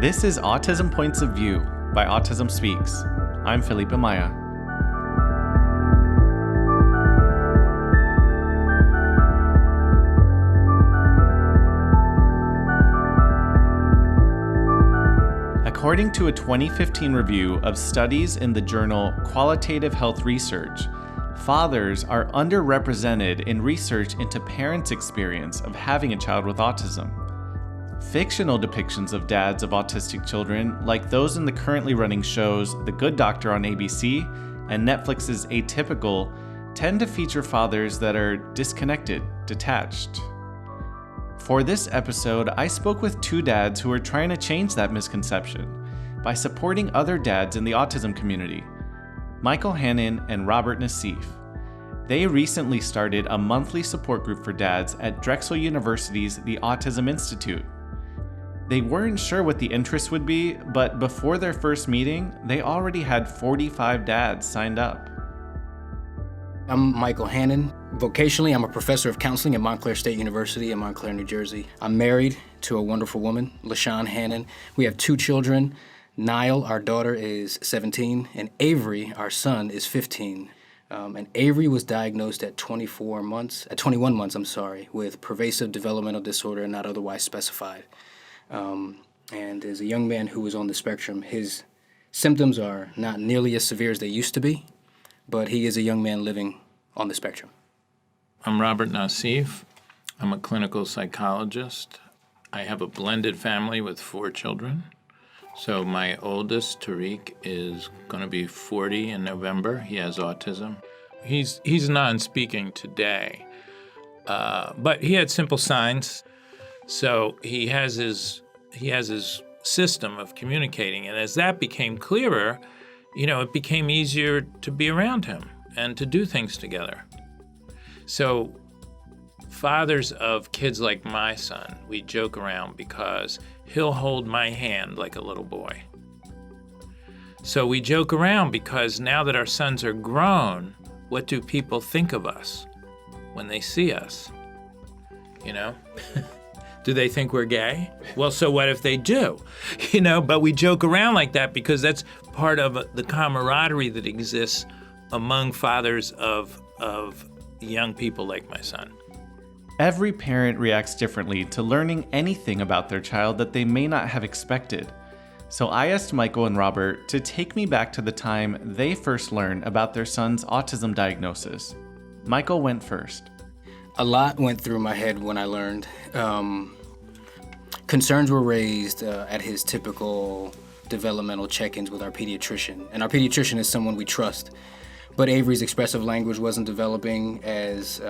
This is Autism Points of View by Autism Speaks. I'm Felipe Maya. According to a 2015 review of studies in the journal Qualitative Health Research, fathers are underrepresented in research into parents' experience of having a child with autism. Fictional depictions of dads of autistic children, like those in the currently running shows The Good Doctor on ABC and Netflix's Atypical, tend to feature fathers that are disconnected, detached. For this episode, I spoke with two dads who are trying to change that misconception by supporting other dads in the autism community, Michael Hannon and Robert Naseef. They recently started a monthly support group for dads at Drexel University's The Autism Institute. They weren't sure what the interest would be, but before their first meeting, they already had 45 dads signed up. I'm Michael Hannon. Vocationally, I'm a professor of counseling at Montclair State University in Montclair, New Jersey. I'm married to a wonderful woman, LaShawn Hannon. We have two children. Niall, our daughter, is 17, and Avery, our son, is 15. And Avery was diagnosed at 21 months, with pervasive developmental disorder not otherwise specified. And as a young man who was on the spectrum, his symptoms are not nearly as severe as they used to be, but he is a young man living on the spectrum. I'm Robert Naseef. I'm a clinical psychologist. I have a blended family with 4 children. So my oldest, Tariq, is going to be 40 in November. He has autism. He's non-speaking today, but he had simple signs. So he has his system of communicating, and as that became clearer, it became easier to be around him and to do things together. So fathers of kids like my son, we joke around because he'll hold my hand like a little boy. So we joke around because now that our sons are grown, what do people think of us when they see us? Do they think we're gay? Well, so what if they do? But we joke around like that because that's part of the camaraderie that exists among fathers of young people like my son. Every parent reacts differently to learning anything about their child that they may not have expected. So I asked Michael and Robert to take me back to the time they first learned about their son's autism diagnosis. Michael went first. A lot went through my head when I learned. Concerns were raised at his typical developmental check-ins with our pediatrician. And our pediatrician is someone we trust. But Avery's expressive language wasn't developing as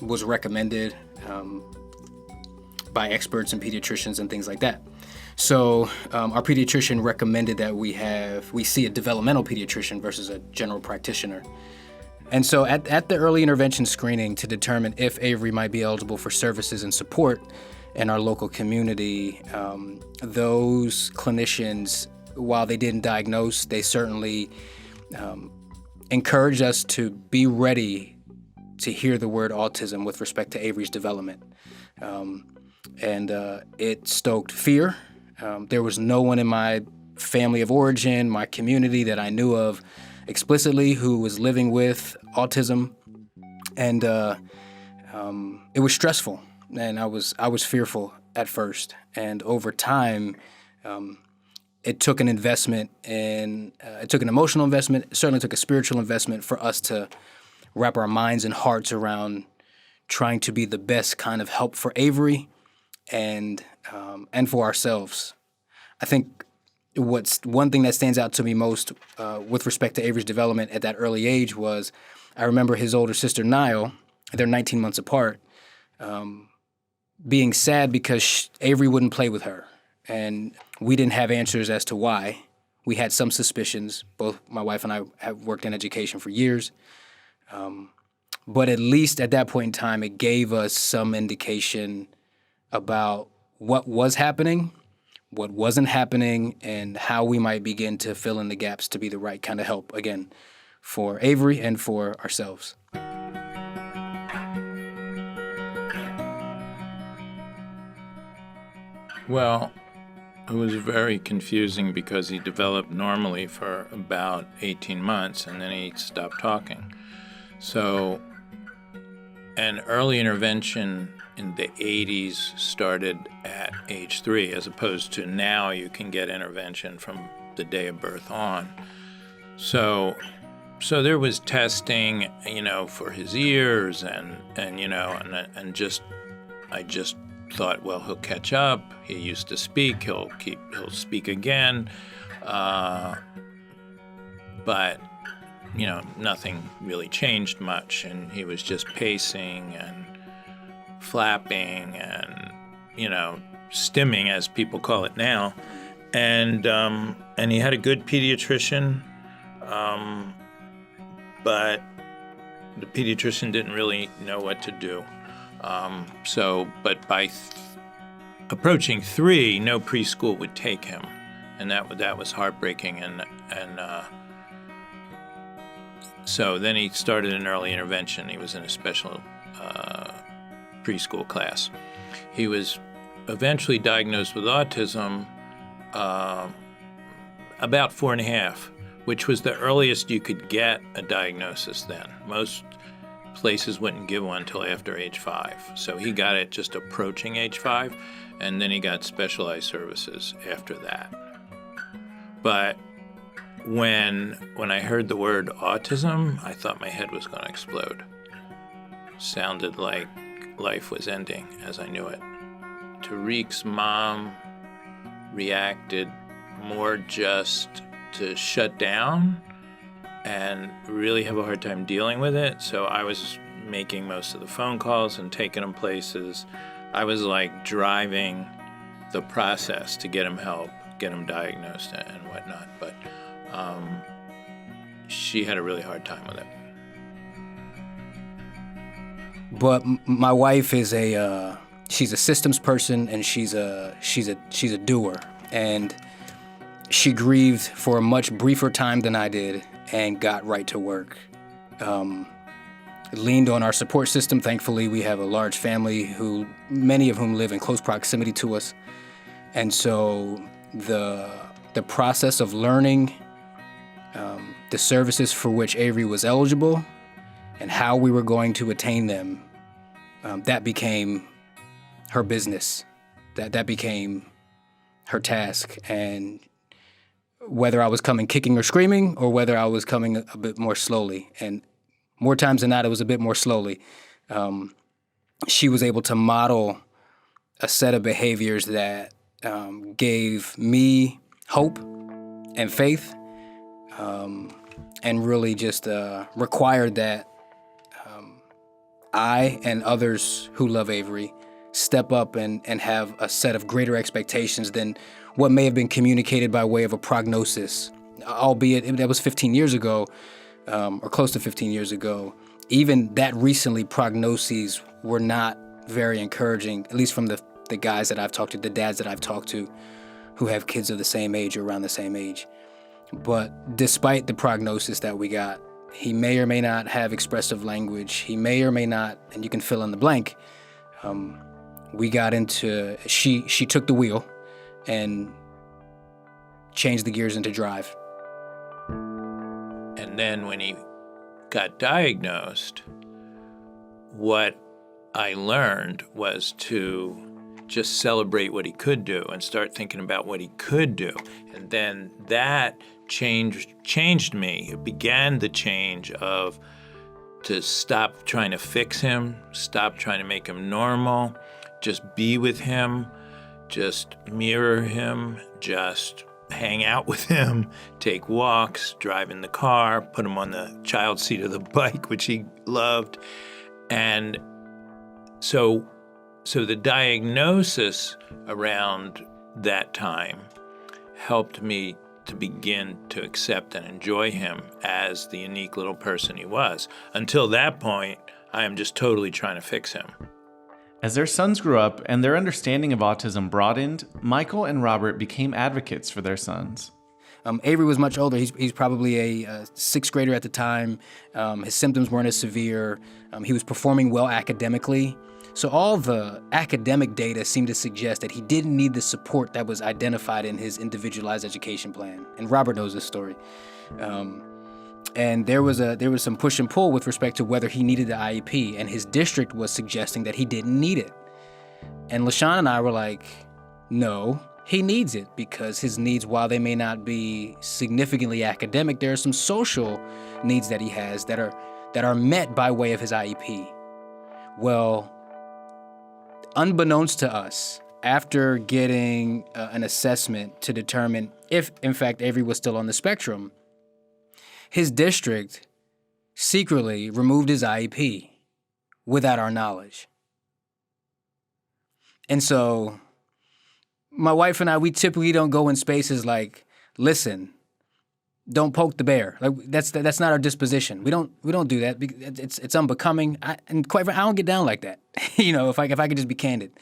was recommended by experts and pediatricians and things like that. So our pediatrician recommended that we see a developmental pediatrician versus a general practitioner. And so at the early intervention screening to determine if Avery might be eligible for services and support in our local community, those clinicians, while they didn't diagnose, they certainly encouraged us to be ready to hear the word autism with respect to Avery's development. And it stoked fear. There was no one in my family of origin, my community that I knew of explicitly who was living with autism. And it was stressful. And I was fearful at first, and over time, it took an investment, and it took an emotional investment. It certainly took a spiritual investment for us to wrap our minds and hearts around trying to be the best kind of help for Avery, and for ourselves. I think what's one thing that stands out to me most with respect to Avery's development at that early age was I remember his older sister Niall. They're 19 months apart. Being sad because Avery wouldn't play with her. And we didn't have answers as to why. We had some suspicions. Both my wife and I have worked in education for years. But at least at that point in time, it gave us some indication about what was happening, what wasn't happening, and how we might begin to fill in the gaps to be the right kind of help, again, for Avery and for ourselves. Well, It was very confusing because he developed normally for about 18 months and then he stopped talking. So an early intervention in the 80s started at age 3, as opposed to now you can get intervention from the day of birth on. So there was testing, for his ears and I just thought, well, he'll catch up. He used to speak. He'll speak again. But nothing really changed much, and he was just pacing and flapping and stimming, as people call it now. And he had a good pediatrician, but the pediatrician didn't really know what to do. But by approaching 3, no preschool would take him, and that was heartbreaking. And so then he started an early intervention. He was in a special preschool class. He was eventually diagnosed with autism about 4.5, which was the earliest you could get a diagnosis then. Most places wouldn't give one until after age 5. So he got it just approaching age 5, and then he got specialized services after that. But when I heard the word autism, I thought my head was going to explode. Sounded like life was ending as I knew it. Tariq's mom reacted more just to shut down and really have a hard time dealing with it. So I was making most of the phone calls and taking him places. I was like driving the process to get him help, get him diagnosed and whatnot. But she had a really hard time with it. But my wife is she's a systems person, and she's a doer, and she grieved for a much briefer time than I did and got right to work. Leaned on our support system. Thankfully, we have a large family many of whom live in close proximity to us, and so the process of learning the services for which Avery was eligible and how we were going to attain them, that became her business. That became her task. And whether I was coming kicking or screaming, or whether I was coming a bit more slowly, and more times than not, it was a bit more slowly, she was able to model a set of behaviors that gave me hope and faith, and really just required that I and others who love Avery step up and have a set of greater expectations than what may have been communicated by way of a prognosis, albeit that was 15 years ago, or close to 15 years ago. Even that recently, prognoses were not very encouraging, at least from the guys that I've talked to, the dads that I've talked to, who have kids of the same age or around the same age. But despite the prognosis that we got, he may or may not have expressive language. He may or may not, and you can fill in the blank. We got into, she took the wheel and changed the gears into drive. And then when he got diagnosed, what I learned was to just celebrate what he could do and start thinking about what he could do. And then that changed me. It began the change to stop trying to fix him, stop trying to make him normal, just be with him, just mirror him, just hang out with him, take walks, drive in the car, put him on the child seat of the bike, which he loved. And so the diagnosis around that time helped me to begin to accept and enjoy him as the unique little person he was. Until that point, I am just totally trying to fix him. As their sons grew up and their understanding of autism broadened, Michael and Robert became advocates for their sons. Avery was much older. He's probably a sixth grader at the time. His symptoms weren't as severe. He was performing well academically. So all the academic data seemed to suggest that he didn't need the support that was identified in his individualized education plan. And Robert knows this story. And there was some push and pull with respect to whether he needed the IEP, and his district was suggesting that he didn't need it. And LaShawn and I were like, no, he needs it, because his needs, while they may not be significantly academic, there are some social needs that he has that are met by way of his IEP. Well, unbeknownst to us, after getting an assessment to determine if, in fact, Avery was still on the spectrum, his district secretly removed his IEP without our knowledge. And so my wife and I, we typically don't go in spaces like, listen, don't poke the bear. Like that's not our disposition. We don't do that. It's unbecoming. And quite frankly, I don't get down like that. If I could just be candid.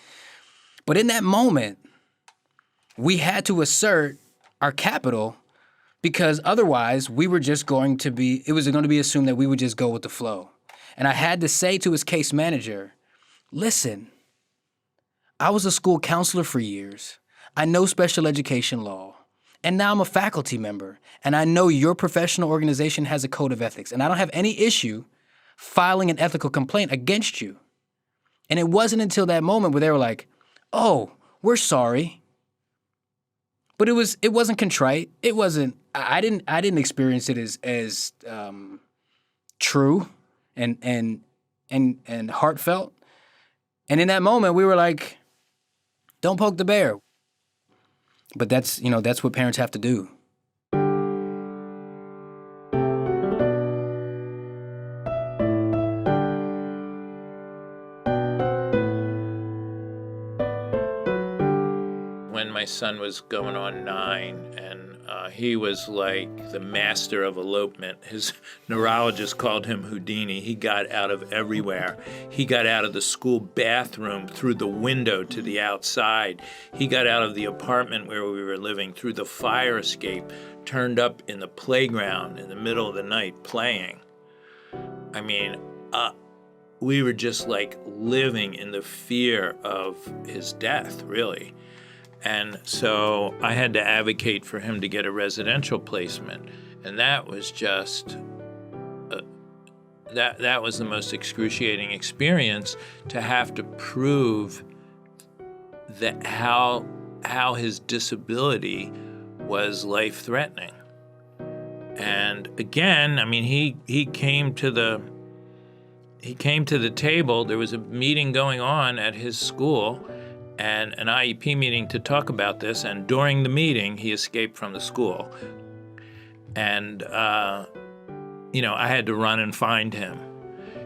But in that moment, we had to assert our capital, because otherwise we were just going to be assumed that we would just go with the flow. And I had to say to his case manager, listen, I was a school counselor for years. I know special education law. And now I'm a faculty member. And I know your professional organization has a code of ethics. And I don't have any issue filing an ethical complaint against you. And it wasn't until that moment where they were like, oh, we're sorry. But it wasn't contrite. It wasn't. I didn't experience it as true and heartfelt. And in that moment, we were like, don't poke the bear. But that's what parents have to do. When my son was going on 9, and he was like the master of elopement. His neurologist called him Houdini. He got out of everywhere. He got out of the school bathroom through the window to the outside. He got out of the apartment where we were living through the fire escape, turned up in the playground in the middle of the night playing. I mean, we were just like living in the fear of his death, really. And so I had to advocate for him to get a residential placement. And that was just, that was the most excruciating experience, to have to prove that how his disability was life-threatening. And again, I mean, he came to the table. There was a meeting going on at his school, and an IEP meeting to talk about this, and during the meeting, he escaped from the school. And, I had to run and find him,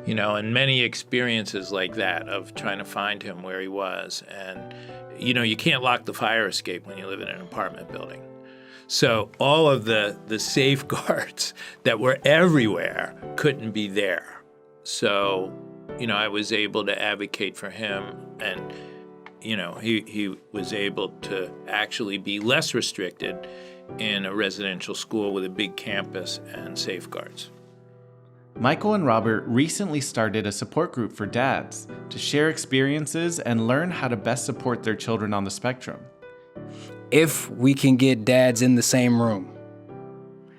and many experiences like that of trying to find him where he was. And, you can't lock the fire escape when you live in an apartment building. So all of the safeguards that were everywhere couldn't be there. So, I was able to advocate for him, and he was able to actually be less restricted in a residential school with a big campus and safeguards. Michael and Robert recently started a support group for dads to share experiences and learn how to best support their children on the spectrum. If we can get dads in the same room,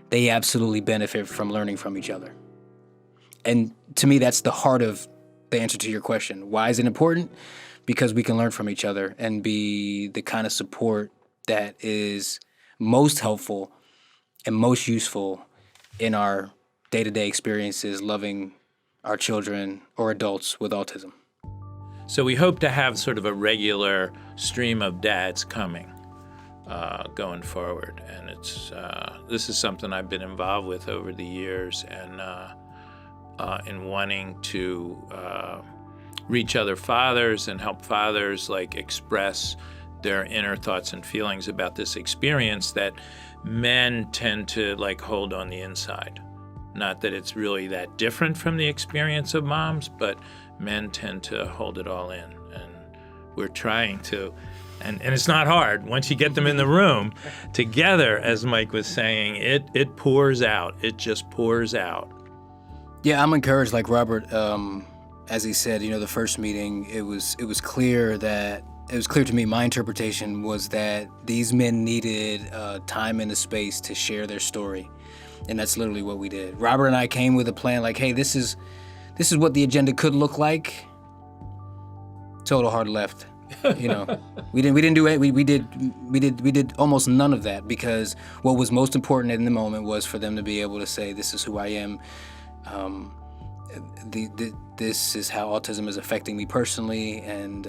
they absolutely benefit from learning from each other. And to me, that's the heart of the answer to your question. Why is it important? Because we can learn from each other and be the kind of support that is most helpful and most useful in our day-to-day experiences loving our children or adults with autism. So we hope to have sort of a regular stream of dads coming going forward. And this is something I've been involved with over the years, and in wanting to reach other fathers and help fathers express their inner thoughts and feelings about this experience that men tend to hold on the inside. Not that it's really that different from the experience of moms, but men tend to hold it all in. And we're trying to, and it's not hard. Once you get them in the room together, as Mike was saying, it pours out. It just pours out. Yeah, I'm encouraged, like Robert. as he said, the first meeting, it was clear to me, my interpretation was that these men needed time and a space to share their story. And that's literally what we did. Robert and I came with a plan like, hey, this is what the agenda could look like. Total hard left. We didn't do it. We did almost none of that, because what was most important in the moment was for them to be able to say, this is who I am. This is how autism is affecting me personally and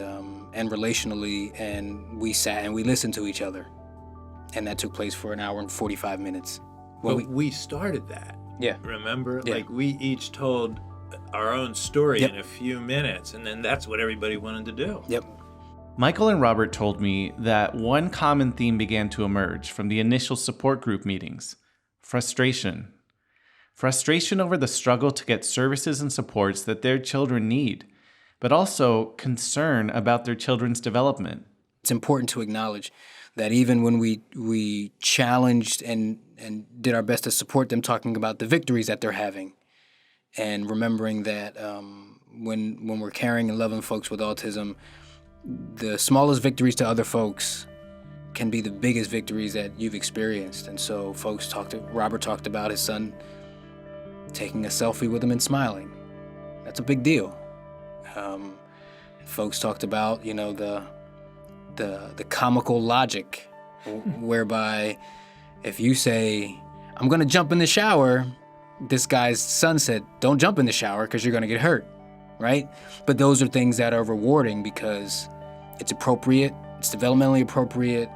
relationally, and we sat and we listened to each other, and that took place for an hour and 45 minutes. But we started that. Yeah. Remember? Yeah. Like, we each told our own story Yep. in a few minutes, and then that's what everybody wanted to do. Yep. Michael and Robert told me that one common theme began to emerge from the initial support group meetings: frustration. Frustration over the struggle to get services and supports that their children need, but also concern about their children's development. It's important to acknowledge that even when we challenged and did our best to support them, talking about the victories that they're having, and remembering that when we're caring and loving folks with autism, the smallest victories to other folks can be the biggest victories that you've experienced. And so Robert talked about his son taking a selfie with him and smiling. That's a big deal. Folks talked about, the comical logic, whereby if you say, I'm gonna jump in the shower, this guy's son said, don't jump in the shower because you're gonna get hurt, right? But those are things that are rewarding because it's appropriate, it's developmentally appropriate,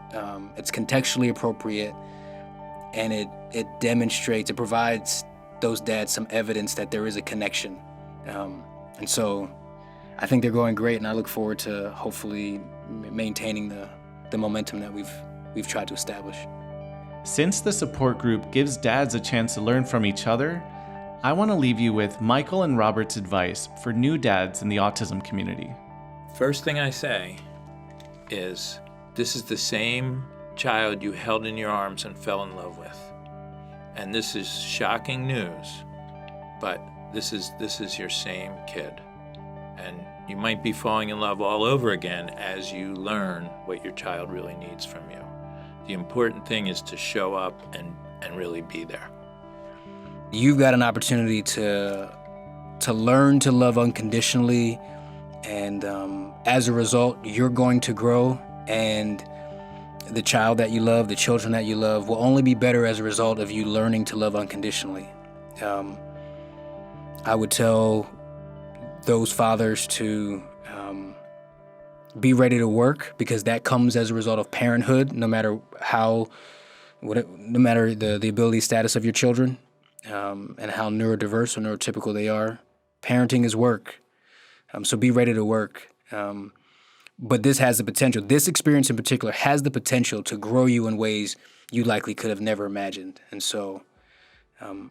it's contextually appropriate, and it demonstrates, it provides those dads some evidence that there is a connection. And so I think they're going great, and I look forward to hopefully maintaining the momentum that we've tried to establish. Since the support group gives dads a chance to learn from each other, I want to leave you with Michael and Robert's advice for new dads in the autism community. First thing I say is, this is the same child you held in your arms and fell in love with. And this is shocking news, but this is your same kid. And you might be falling in love all over again as you learn what your child really needs from you. The important thing is to show up and really be there. You've got an opportunity to learn to love unconditionally, and as a result, you're going to grow, and the child that you love, the children that you love, will only be better as a result of you learning to love unconditionally. I would tell those fathers to be ready to work, because that comes as a result of parenthood, no matter the ability status of your children, and how neurodiverse or neurotypical they are. Parenting is work. So be ready to work. But this has the potential, this experience in particular has the potential to grow you in ways you likely could have never imagined. And so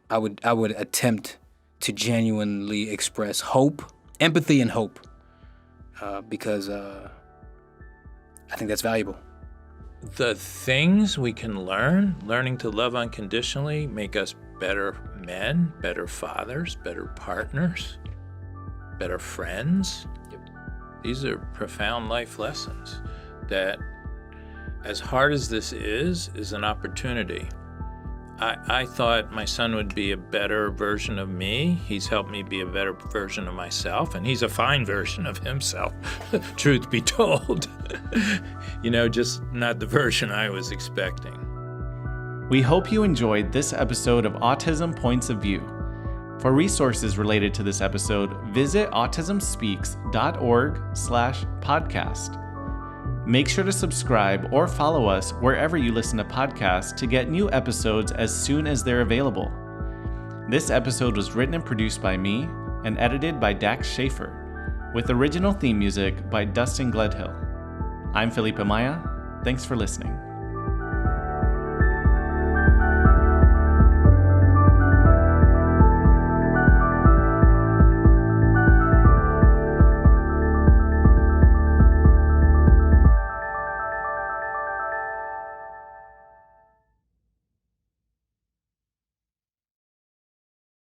I would attempt to genuinely express hope, empathy and hope, because I think that's valuable. The things we can learning to love unconditionally, make us better men, better fathers, better partners, better friends. These are profound life lessons that, as hard as this is an opportunity. I thought my son would be a better version of me. He's helped me be a better version of myself, and he's a fine version of himself, truth be told. Just not the version I was expecting. We hope you enjoyed this episode of Autism Points of View. For resources related to this episode, visit autismspeaks.org/podcast. Make sure to subscribe or follow us wherever you listen to podcasts to get new episodes as soon as they're available. This episode was written and produced by me and edited by Dax Schaefer, with original theme music by Dustin Gledhill. I'm Felipe Maya. Thanks for listening.